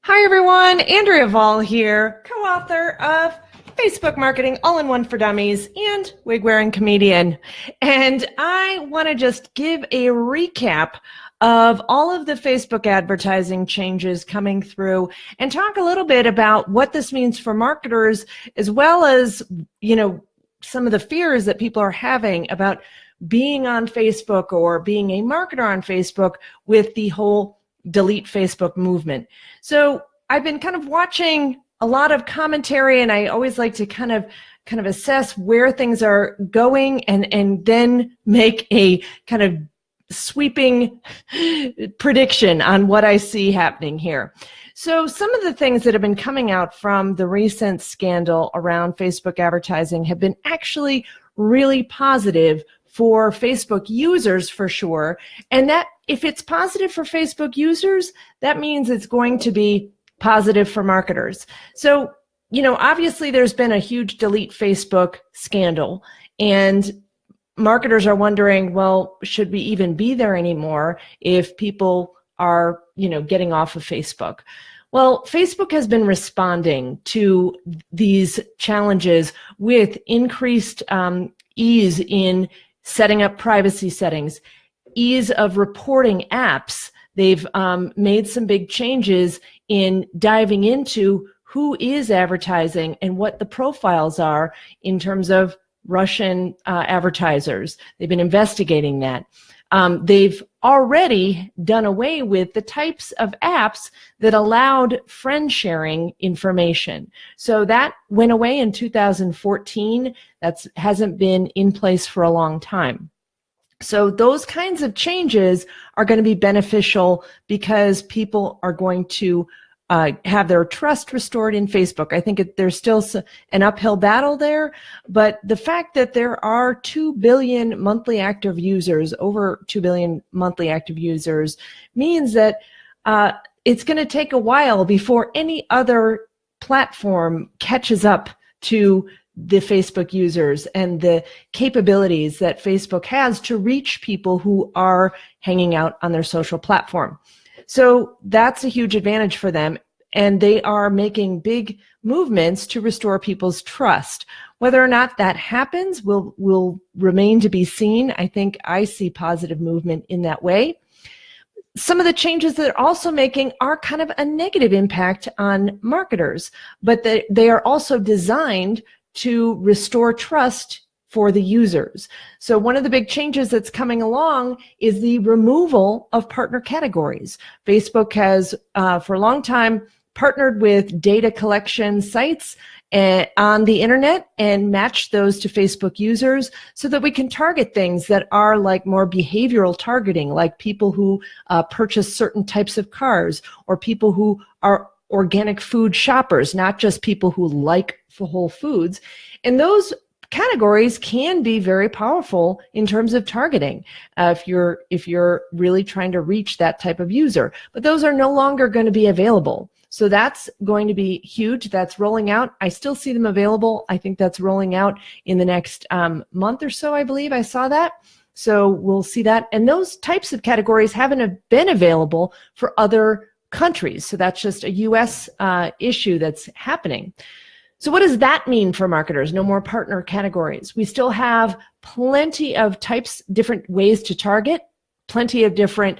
Hi everyone, Andrea here, co-author of Facebook Marketing All-in-One for Dummies and wig-wearing comedian. And I want to just give a recap of all of the Facebook advertising changes coming through and talk a little bit about what this means for marketers, as well as, some of the fears that people are having about being on Facebook or being a marketer on Facebook with the whole delete Facebook movement. So I've been kind of watching a lot of commentary, and I always like to kind of assess where things are going and then make a kind of sweeping prediction on what I see happening here. So some of the things that have been coming out from the recent scandal around Facebook advertising have been actually really positive for Facebook users, for sure. And that if it's positive for Facebook users, that means it's going to be positive for marketers. So, obviously there's been a huge delete Facebook scandal, and marketers are wondering, well, should we even be there anymore if people are, getting off of Facebook? Well, Facebook has been responding to these challenges with increased ease in setting up privacy settings, ease of reporting apps. They've made some big changes in diving into who is advertising and what the profiles are in terms of Russian advertisers. They've been investigating that. They've already done away with the types of apps that allowed friend sharing information. So that went away in 2014. That hasn't been in place for a long time. So those kinds of changes are going to be beneficial because people are going to have their trust restored in Facebook. I think there's still an uphill battle there, but the fact that there are 2 billion monthly active users, over 2 billion monthly active users, means that it's going to take a while before any other platform catches up to the Facebook users and the capabilities that Facebook has to reach people who are hanging out on their social platform. So that's a huge advantage for them, and they are making big movements to restore people's trust. Whether or not that happens will remain to be seen. I think I see positive movement in that way. Some of the changes that they're also making are kind of a negative impact on marketers, but they are also designed to restore trust for the users. So one of the big changes that's coming along is the removal of partner categories. Facebook has, for a long time, partnered with data collection sites on the internet and matched those to Facebook users so that we can target things that are like more behavioral targeting, like people who purchase certain types of cars, or people who are organic food shoppers, not just people who like whole foods. And those categories can be very powerful in terms of targeting if you're really trying to reach that type of user. But those are no longer going to be available. So that's going to be huge. That's rolling out. I still see them available. I think that's rolling out in the next month or so, I believe I saw that. So we'll see that. And those types of categories haven't been available for other countries. So that's just a US issue that's happening. So what does that mean for marketers? No more partner categories. We still have plenty of types, different ways to target, plenty of different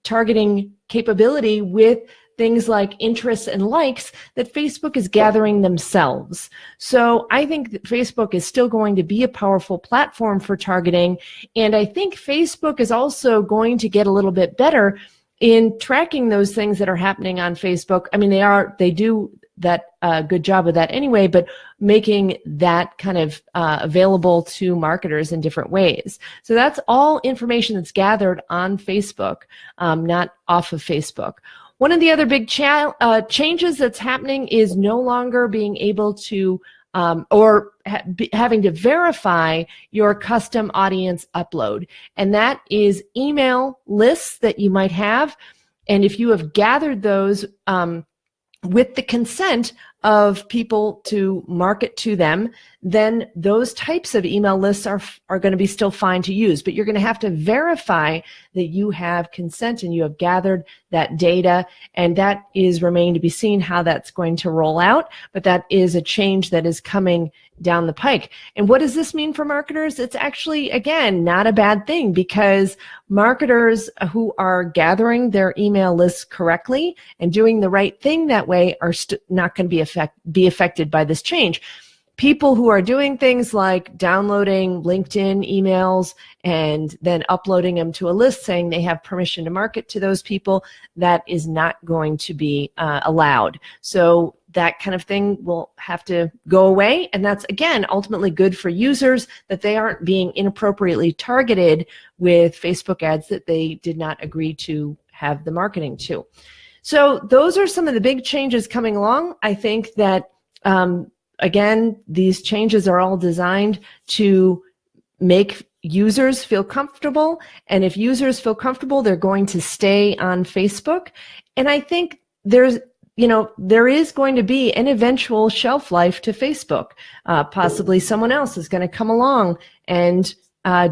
targeting capability with things like interests and likes that Facebook is gathering themselves. So I think that Facebook is still going to be a powerful platform for targeting. And I think Facebook is also going to get a little bit better in tracking those things that are happening on Facebook. I mean, they do that good job of that anyway, but making that kind of available to marketers in different ways. So that's all information that's gathered on Facebook, not off of Facebook. One of the other big changes that's happening is no longer being able to having to verify your custom audience upload. And that is email lists that you might have. And if you have gathered those with the consent of people to market to them, then those types of email lists are going to be still fine to use. But you're going to have to verify that you have consent and you have gathered that data, and that is remaining to be seen how that's going to roll out. But that is a change that is coming down the pike. And what does this mean for marketers? It's actually, again, not a bad thing, because marketers who are gathering their email lists correctly and doing the right thing that way are not going to be affected by this change. People who are doing things like downloading LinkedIn emails and then uploading them to a list saying they have permission to market to those people, that is not going to be allowed. So that kind of thing will have to go away. And that's, again, ultimately good for users, that they aren't being inappropriately targeted with Facebook ads that they did not agree to have the marketing to. So those are some of the big changes coming along. I think that, again, these changes are all designed to make users feel comfortable. And if users feel comfortable, they're going to stay on Facebook. And I think there is going to be an eventual shelf life to Facebook. Possibly someone else is going to come along and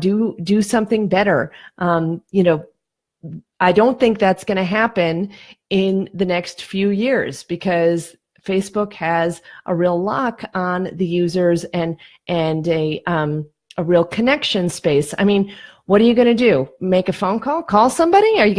do something better. I don't think that's going to happen in the next few years, because Facebook has a real lock on the users and a real connection space. I mean, what are you going to do? Make a phone call? Call somebody? Are you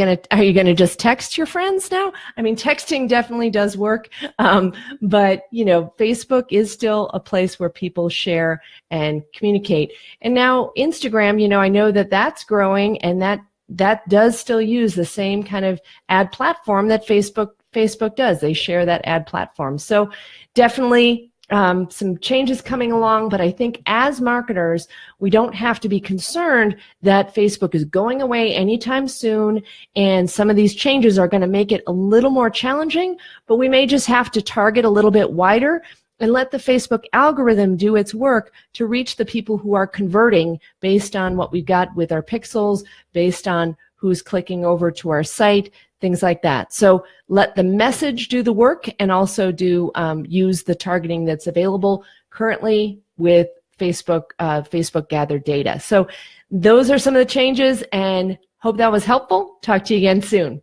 going to just text your friends now? I mean, texting definitely does work, but Facebook is still a place where people share and communicate. And now Instagram, I know that that's growing, and that does still use the same kind of ad platform that Facebook does. They share that ad platform. So definitely some changes coming along, but I think as marketers, we don't have to be concerned that Facebook is going away anytime soon, and some of these changes are going to make it a little more challenging, but we may just have to target a little bit wider and let the Facebook algorithm do its work to reach the people who are converting based on what we've got with our pixels, based on who's clicking over to our site, things like that. So let the message do the work, and also use the targeting that's available currently with Facebook gathered data. So those are some of the changes, and hope that was helpful. Talk to you again soon.